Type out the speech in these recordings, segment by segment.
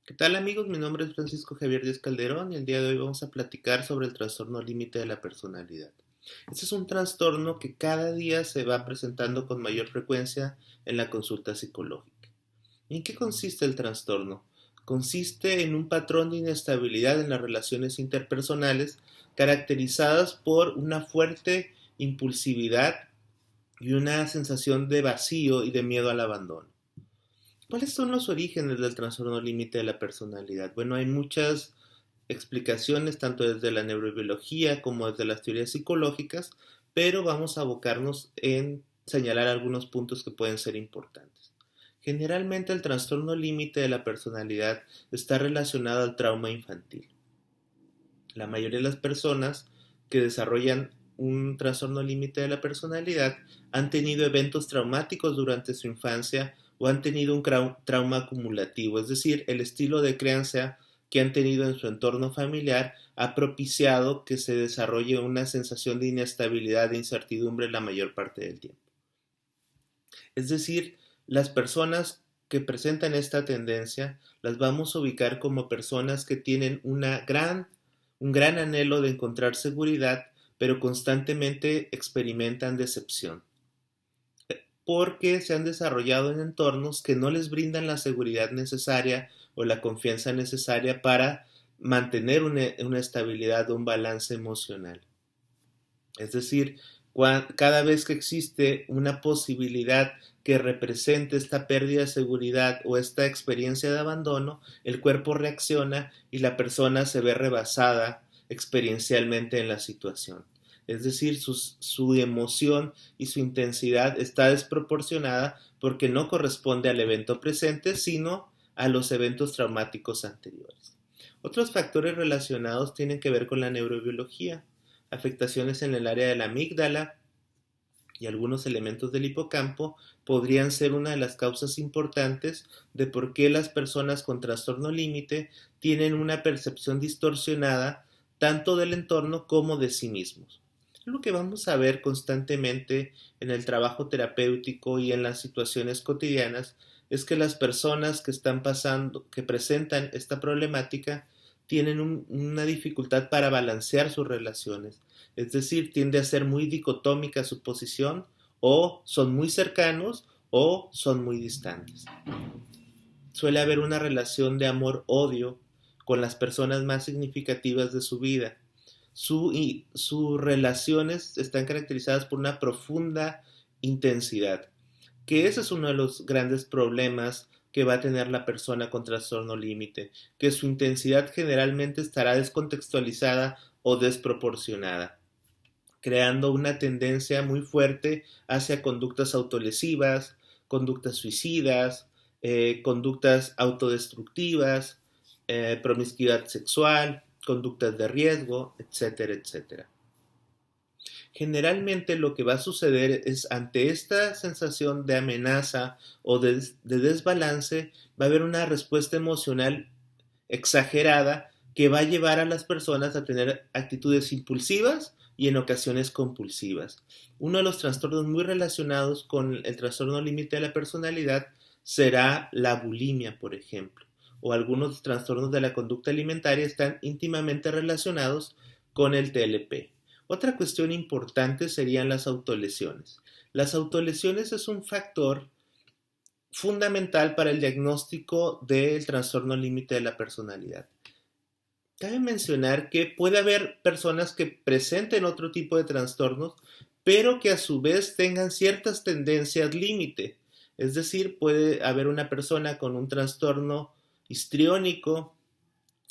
¿Qué tal amigos? Mi nombre es Francisco Javier Díaz Calderón y el día de hoy vamos a platicar sobre el trastorno límite de la personalidad. Este es un trastorno que cada día se va presentando con mayor frecuencia en la consulta psicológica. ¿En qué consiste el trastorno? Consiste en un patrón de inestabilidad en las relaciones interpersonales caracterizadas por una fuerte impulsividad y una sensación de vacío y de miedo al abandono. ¿Cuáles son los orígenes del trastorno límite de la personalidad? Bueno, hay muchas explicaciones, tanto desde la neurobiología como desde las teorías psicológicas, pero vamos a abocarnos en señalar algunos puntos que pueden ser importantes. Generalmente el trastorno límite de la personalidad está relacionado al trauma infantil. La mayoría de las personas que desarrollan un trastorno límite de la personalidad han tenido eventos traumáticos durante su infancia o han tenido un trauma acumulativo, es decir, el estilo de crianza que han tenido en su entorno familiar ha propiciado que se desarrolle una sensación de inestabilidad e incertidumbre la mayor parte del tiempo. Es decir, las personas que presentan esta tendencia las vamos a ubicar como personas que tienen un gran anhelo de encontrar seguridad, pero constantemente experimentan decepción, porque se han desarrollado en entornos que no les brindan la seguridad necesaria o la confianza necesaria para mantener una estabilidad o un balance emocional. Es decir, cada vez que existe una posibilidad que represente esta pérdida de seguridad o esta experiencia de abandono, el cuerpo reacciona y la persona se ve rebasada experiencialmente en la situación. Es decir, su emoción y su intensidad está desproporcionada porque no corresponde al evento presente, sino a los eventos traumáticos anteriores. Otros factores relacionados tienen que ver con la neurobiología, afectaciones en el área de la amígdala y algunos elementos del hipocampo podrían ser una de las causas importantes de por qué las personas con trastorno límite tienen una percepción distorsionada tanto del entorno como de sí mismos. Lo que vamos a ver constantemente en el trabajo terapéutico y en las situaciones cotidianas es que las personas que están pasando, que presentan esta problemática, tienen una dificultad para balancear sus relaciones. Es decir, tiende a ser muy dicotómica su posición, o son muy cercanos o son muy distantes. Suele haber una relación de amor-odio con las personas más significativas de su vida. Sus relaciones están caracterizadas por una profunda intensidad, que ese es uno de los grandes problemas que va a tener la persona con trastorno límite, que su intensidad generalmente estará descontextualizada o desproporcionada, creando una tendencia muy fuerte hacia conductas autolesivas, conductas suicidas, conductas autodestructivas, promiscuidad sexual, conductas de riesgo, etcétera, etcétera. Generalmente lo que va a suceder es ante esta sensación de amenaza o de desbalance, va a haber una respuesta emocional exagerada que va a llevar a las personas a tener actitudes impulsivas y en ocasiones compulsivas. Uno de los trastornos muy relacionados con el trastorno límite de la personalidad será la bulimia, por ejemplo, o algunos trastornos de la conducta alimentaria están íntimamente relacionados con el TLP. Otra cuestión importante serían las autolesiones. Las autolesiones es un factor fundamental para el diagnóstico del trastorno límite de la personalidad. Cabe mencionar que puede haber personas que presenten otro tipo de trastornos, pero que a su vez tengan ciertas tendencias límite. Es decir, puede haber una persona con un trastorno histriónico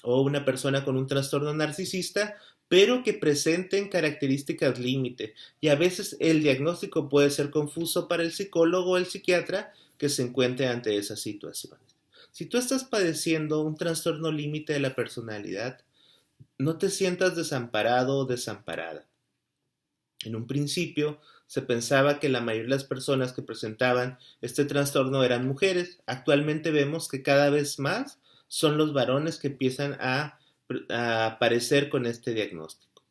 o una persona con un trastorno narcisista, pero que presenten características límite. Y a veces el diagnóstico puede ser confuso para el psicólogo o el psiquiatra que se encuentre ante esas situaciones. Si tú estás padeciendo un trastorno límite de la personalidad, no te sientas desamparado o desamparada. En un principio se pensaba que la mayoría de las personas que presentaban este trastorno eran mujeres. Actualmente vemos que cada vez más son los varones que empiezan a aparecer con este diagnóstico.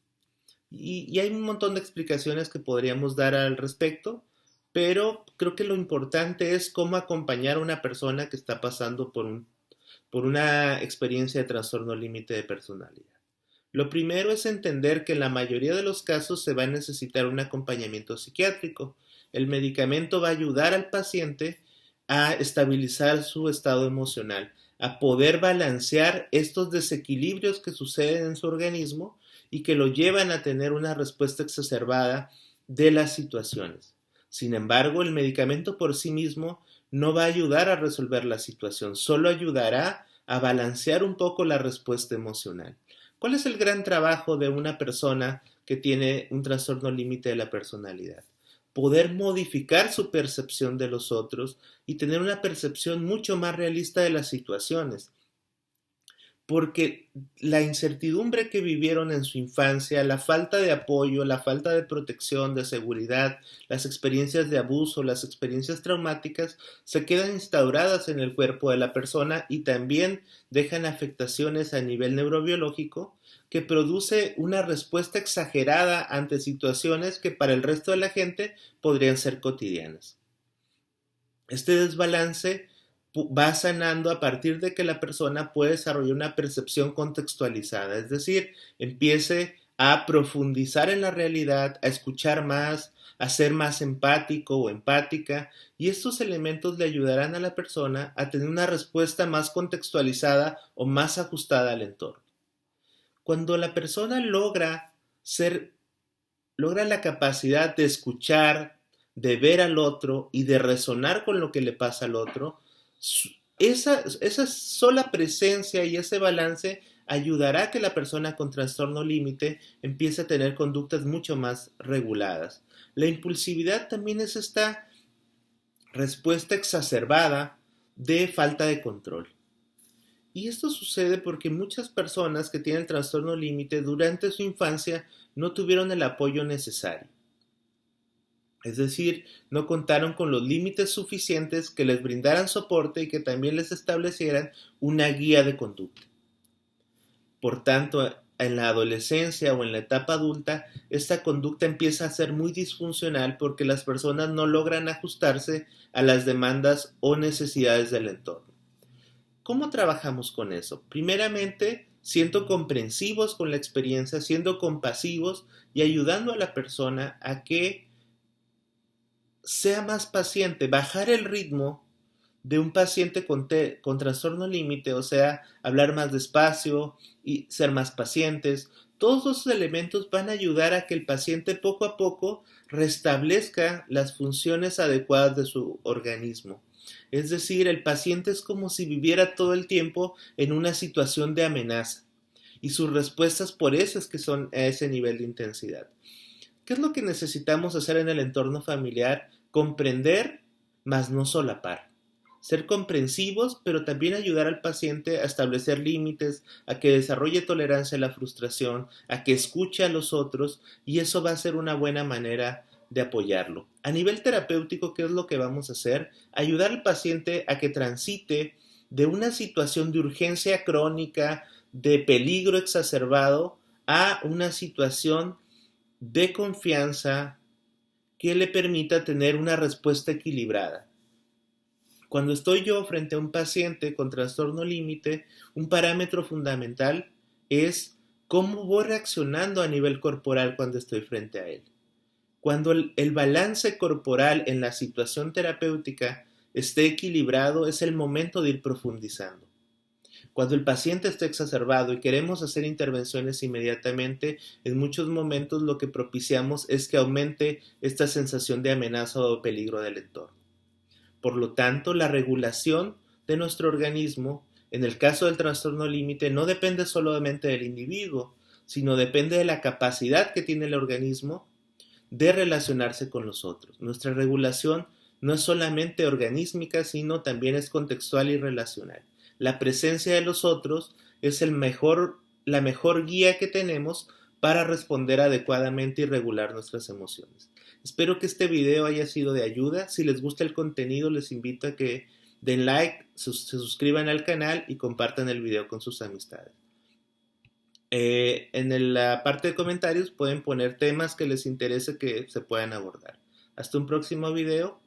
Y hay un montón de explicaciones que podríamos dar al respecto, pero creo que lo importante es cómo acompañar a una persona que está pasando por una experiencia de trastorno límite de personalidad. Lo primero es entender que en la mayoría de los casos se va a necesitar un acompañamiento psiquiátrico. El medicamento va a ayudar al paciente a estabilizar su estado emocional, a poder balancear estos desequilibrios que suceden en su organismo y que lo llevan a tener una respuesta exacerbada de las situaciones. Sin embargo, el medicamento por sí mismo no va a ayudar a resolver la situación, solo ayudará a balancear un poco la respuesta emocional. ¿Cuál es el gran trabajo de una persona que tiene un trastorno límite de la personalidad? Poder modificar su percepción de los otros y tener una percepción mucho más realista de las situaciones. Porque la incertidumbre que vivieron en su infancia, la falta de apoyo, la falta de protección, de seguridad, las experiencias de abuso, las experiencias traumáticas, se quedan instauradas en el cuerpo de la persona y también dejan afectaciones a nivel neurobiológico que produce una respuesta exagerada ante situaciones que para el resto de la gente podrían ser cotidianas. Este desbalance va sanando a partir de que la persona puede desarrollar una percepción contextualizada, es decir, empiece a profundizar en la realidad, a escuchar más, a ser más empático o empática, y estos elementos le ayudarán a la persona a tener una respuesta más contextualizada o más ajustada al entorno. Cuando la persona logra la capacidad de escuchar, de ver al otro y de resonar con lo que le pasa al otro, esa sola presencia y ese balance ayudará a que la persona con trastorno límite empiece a tener conductas mucho más reguladas. La impulsividad también es esta respuesta exacerbada de falta de control. Y esto sucede porque muchas personas que tienen trastorno límite durante su infancia no tuvieron el apoyo necesario. Es decir, no contaron con los límites suficientes que les brindaran soporte y que también les establecieran una guía de conducta. Por tanto, en la adolescencia o en la etapa adulta, esta conducta empieza a ser muy disfuncional porque las personas no logran ajustarse a las demandas o necesidades del entorno. ¿Cómo trabajamos con eso? Primeramente, siendo comprensivos con la experiencia, siendo compasivos y ayudando a la persona a que sea más paciente, bajar el ritmo de un paciente con trastorno límite, o sea, hablar más despacio y ser más pacientes. Todos esos elementos van a ayudar a que el paciente poco a poco restablezca las funciones adecuadas de su organismo. Es decir, el paciente es como si viviera todo el tiempo en una situación de amenaza y sus respuestas por eso es que son a ese nivel de intensidad. ¿Qué es lo que necesitamos hacer en el entorno familiar? Comprender, mas no solapar. Ser comprensivos, pero también ayudar al paciente a establecer límites, a que desarrolle tolerancia a la frustración, a que escuche a los otros, y eso va a ser una buena manera de apoyarlo. A nivel terapéutico, ¿qué es lo que vamos a hacer? Ayudar al paciente a que transite de una situación de urgencia crónica, de peligro exacerbado, a una situación de confianza que le permita tener una respuesta equilibrada. Cuando estoy yo frente a un paciente con trastorno límite, un parámetro fundamental es cómo voy reaccionando a nivel corporal cuando estoy frente a él. Cuando el balance corporal en la situación terapéutica esté equilibrado, es el momento de ir profundizando. Cuando el paciente está exacerbado y queremos hacer intervenciones inmediatamente, en muchos momentos lo que propiciamos es que aumente esta sensación de amenaza o peligro del entorno. Por lo tanto, la regulación de nuestro organismo, en el caso del trastorno límite, no depende solamente del individuo, sino depende de la capacidad que tiene el organismo de relacionarse con los otros. Nuestra regulación no es solamente organísmica, sino también es contextual y relacional. La presencia de los otros es la mejor guía que tenemos para responder adecuadamente y regular nuestras emociones. Espero que este video haya sido de ayuda. Si les gusta el contenido, les invito a que den like, se suscriban al canal y compartan el video con sus amistades. En la parte de comentarios pueden poner temas que les interese que se puedan abordar. Hasta un próximo video.